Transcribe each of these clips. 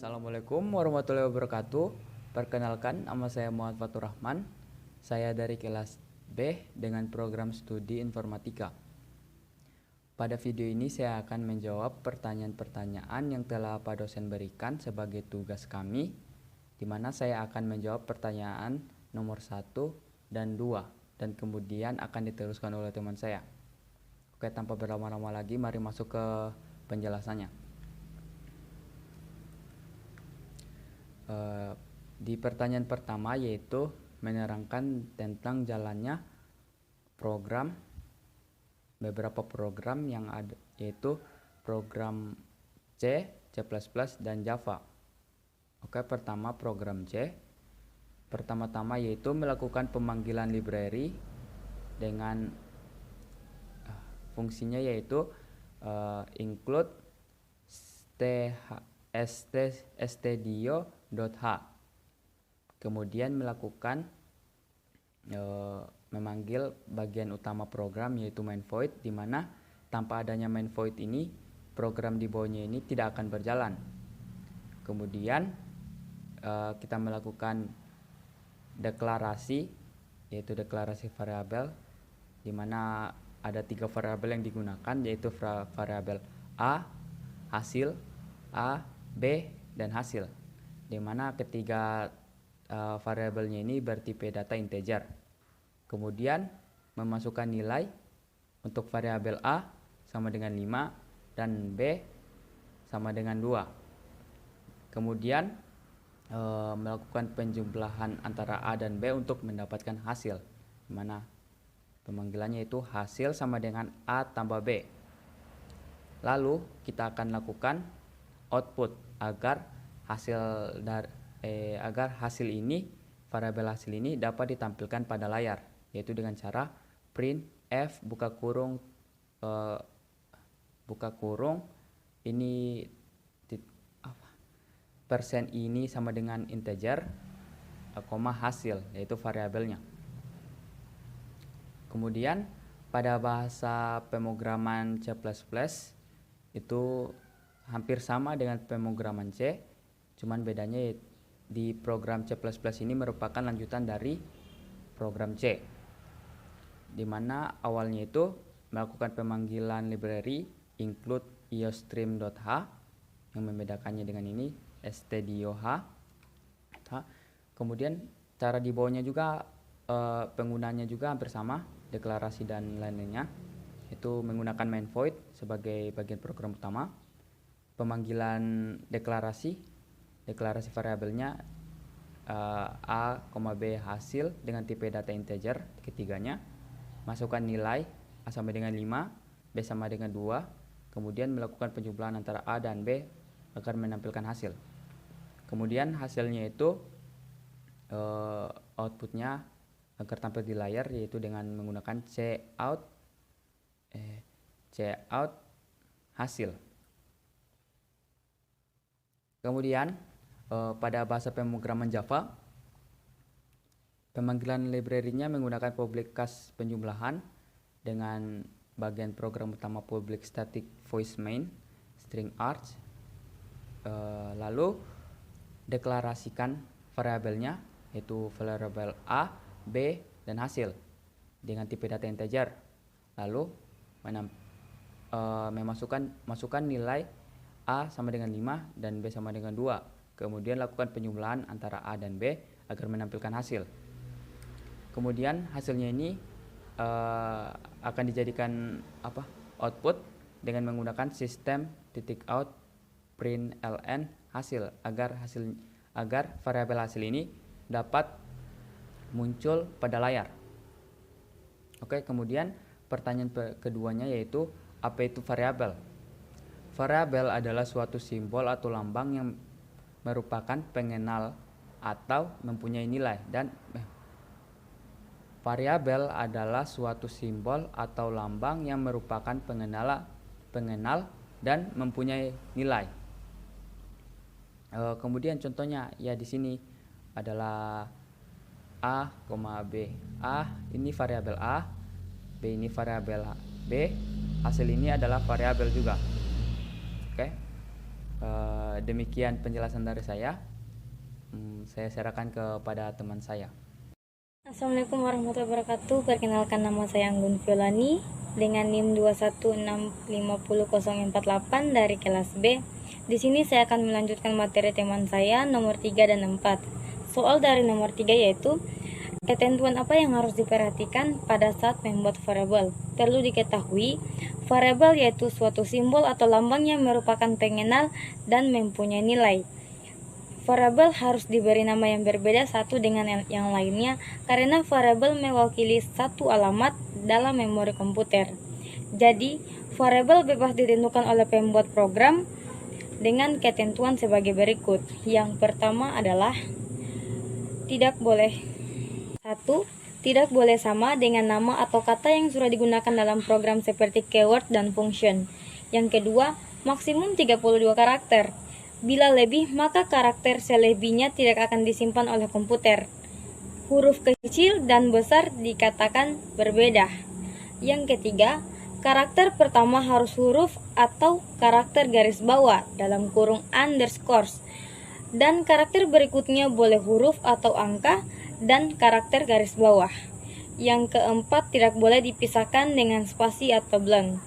Assalamualaikum warahmatullahi wabarakatuh. Perkenalkan, nama saya Muhammad Fatur Rahman. Saya dari kelas B dengan program studi informatika. Pada video ini saya akan menjawab pertanyaan-pertanyaan yang telah Pak dosen berikan sebagai tugas kami, di mana saya akan menjawab pertanyaan nomor 1 dan 2, dan kemudian akan diteruskan oleh teman saya. Oke, tanpa berlama-lama lagi, mari masuk ke penjelasannya. Di pertanyaan pertama yaitu menerangkan tentang jalannya beberapa program yang ada, yaitu program C, C++, dan Java. Oke, pertama program C. Pertama-tama yaitu melakukan pemanggilan library dengan fungsinya yaitu include stdio.h. Kemudian melakukan memanggil bagian utama program yaitu main void, di mana tanpa adanya main void ini program di bawahnya ini tidak akan berjalan. Kemudian kita melakukan deklarasi yaitu deklarasi variabel, di mana ada 3 variabel yang digunakan yaitu variabel A, hasil, A, B, dan hasil, di mana ketiga variabelnya ini bertipe data integer. Kemudian memasukkan nilai untuk variabel A sama dengan 5 dan B sama dengan 2. Kemudian melakukan penjumlahan antara A dan B untuk mendapatkan hasil, di mana pemanggilannya itu hasil sama dengan A tambah B. Lalu kita akan lakukan output agar hasil ini, variabel hasil ini dapat ditampilkan pada layar, yaitu dengan cara print f buka kurung ini persen ini sama dengan integer, koma hasil, yaitu variabelnya. Kemudian pada bahasa pemrograman C++ itu hampir sama dengan pemrograman C, cuman bedanya di program C++ ini merupakan lanjutan dari program C, di mana awalnya itu melakukan pemanggilan library include iostream.h, yang membedakannya dengan ini stdio.h. Kemudian cara di bawahnya juga penggunanya juga hampir sama, deklarasi dan lain-lainnya, itu menggunakan main void sebagai bagian program utama. Pemanggilan deklarasi variabelnya A, B hasil dengan tipe data integer ketiganya, masukkan nilai A sama dengan 5, B sama dengan 2, kemudian melakukan penjumlahan antara A dan B agar menampilkan hasil. Kemudian hasilnya itu outputnya agar tampil di layar yaitu dengan menggunakan cout hasil. Kemudian pada bahasa pemrograman Java, pemanggilan library-nya menggunakan public cast penjumlahan dengan bagian program utama public static voice main string arch. Lalu deklarasikan variabelnya yaitu variabel A, B, dan hasil dengan tipe data integer. Lalu masukkan nilai A sama dengan 5 dan B sama dengan 2. Kemudian lakukan penjumlahan antara A dan B agar menampilkan hasil. Kemudian hasilnya ini akan dijadikan output dengan menggunakan sistem .out println hasil agar variabel hasil ini dapat muncul pada layar. Oke, kemudian pertanyaan keduanya yaitu apa itu variabel? Variabel adalah suatu simbol atau lambang yang merupakan pengenal atau mempunyai nilai variabel adalah suatu simbol atau lambang yang merupakan pengenal dan mempunyai nilai. Kemudian contohnya ya di sini adalah A, B. A ini variabel A, B ini variabel B, hasil ini adalah variabel juga. Oke. Demikian penjelasan dari saya. Saya serahkan kepada teman saya. Assalamualaikum warahmatullahi wabarakatuh. Perkenalkan, nama saya Anggun Violani dengan NIM 216500048 dari kelas B. Di sini saya akan melanjutkan materi teman saya nomor 3 dan 4. Soal dari nomor 3 yaitu ketentuan apa yang harus diperhatikan pada saat membuat variabel. Perlu diketahui, variabel yaitu suatu simbol atau lambang yang merupakan pengenal dan mempunyai nilai. Variabel harus diberi nama yang berbeda satu dengan yang lainnya karena variabel mewakili satu alamat dalam memori komputer. Jadi, variabel bebas ditentukan oleh pembuat program dengan ketentuan sebagai berikut. Yang pertama adalah tidak boleh sama dengan nama atau kata yang sudah digunakan dalam program seperti keyword dan function. Yang kedua, maksimum 32 karakter. Bila lebih, maka karakter selebihnya tidak akan disimpan oleh komputer. Huruf kecil dan besar dikatakan berbeda. Yang ketiga, karakter pertama harus huruf atau karakter garis bawah dalam kurung underscores. Dan karakter berikutnya boleh huruf atau angka dan karakter garis bawah. Yang keempat, tidak boleh dipisahkan dengan spasi atau blank.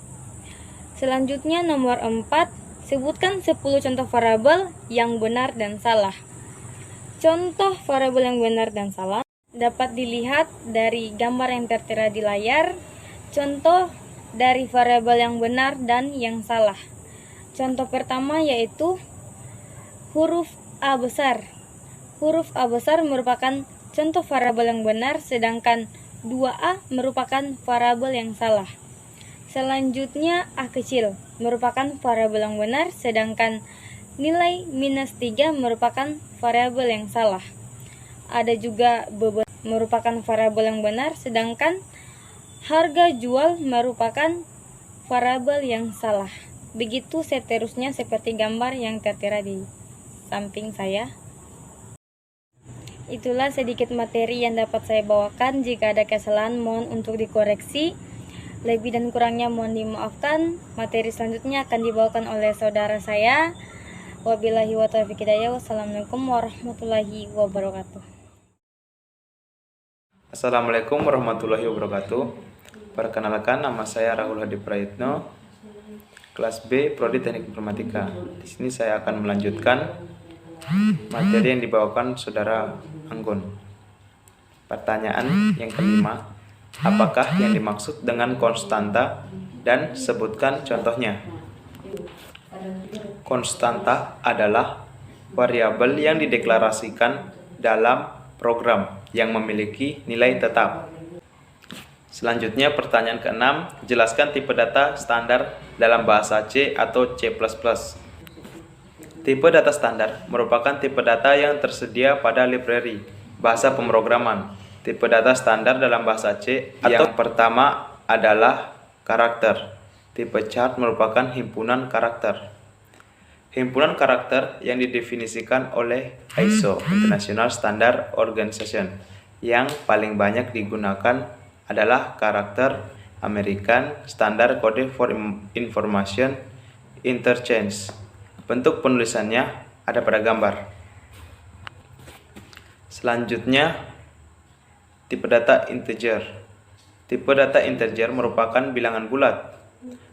Selanjutnya nomor 4, sebutkan 10 contoh variabel yang benar dan salah. Contoh variabel yang benar dan salah dapat dilihat dari gambar yang tertera di layar. Contoh dari variabel yang benar dan yang salah. Contoh pertama yaitu huruf A besar. Huruf A besar merupakan contoh variabel yang benar, sedangkan 2A merupakan variabel yang salah. Selanjutnya A kecil merupakan variabel yang benar, sedangkan nilai minus 3 merupakan variabel yang salah. Ada juga B merupakan variabel yang benar, sedangkan harga jual merupakan variabel yang salah. Begitu seterusnya seperti gambar yang tertera di samping saya. Itulah sedikit materi yang dapat saya bawakan. Jika ada kesalahan mohon untuk dikoreksi. Lebih dan kurangnya mohon dimaafkan. Materi selanjutnya akan dibawakan oleh saudara saya. Wabillahi wa taufiq hidayah. Wassalamualaikum warahmatullahi wabarakatuh. Assalamualaikum warahmatullahi wabarakatuh. Perkenalkan, nama saya Rahul Hadi Prayitno, kelas B, Prodi Teknik Informatika. Di sini saya akan melanjutkan materi yang dibawakan saudara Anggun. Pertanyaan yang kelima, apakah yang dimaksud dengan konstanta dan sebutkan contohnya? Konstanta adalah variabel yang dideklarasikan dalam program yang memiliki nilai tetap. Selanjutnya pertanyaan keenam, jelaskan tipe data standar dalam bahasa C atau C++. Tipe data standar merupakan tipe data yang tersedia pada library bahasa pemrograman. Tipe data standar dalam bahasa C yang pertama adalah karakter. Tipe chart merupakan himpunan karakter. Himpunan karakter yang didefinisikan oleh ISO, International Standard Organization. Yang paling banyak digunakan adalah karakter American Standard Code for Information Interchange. Bentuk penulisannya ada pada gambar. Selanjutnya, tipe data integer. Tipe data integer merupakan bilangan bulat.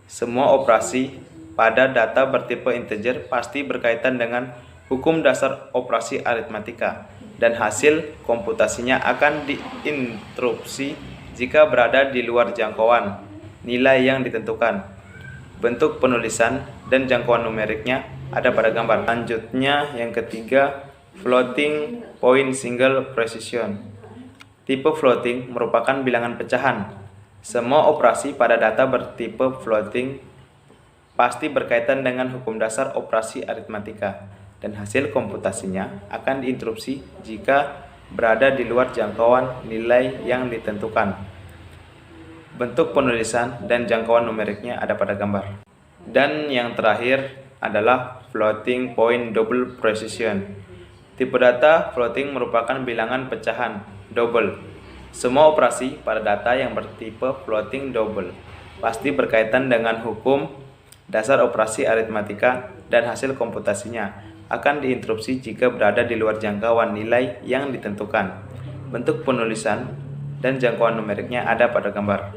Semua operasi pada data bertipe integer pasti berkaitan dengan hukum dasar operasi aritmatika dan hasil komputasinya akan diinterupsi jika berada di luar jangkauan nilai yang ditentukan. Bentuk penulisan dan jangkauan numeriknya ada pada gambar. Selanjutnya yang ketiga, floating point single precision. Tipe floating merupakan bilangan pecahan. Semua operasi pada data bertipe floating pasti berkaitan dengan hukum dasar operasi aritmatika dan hasil komputasinya akan diinterupsi jika berada di luar jangkauan nilai yang ditentukan. Bentuk penulisan dan jangkauan numeriknya ada pada gambar. Dan yang terakhir adalah floating point double precision. Tipe data floating merupakan bilangan pecahan double. Semua operasi pada data yang bertipe floating double pasti berkaitan dengan hukum dasar operasi aritmatika dan hasil komputasinya akan diinterupsi jika berada di luar jangkauan nilai yang ditentukan. Bentuk penulisan dan jangkauan numeriknya ada pada gambar.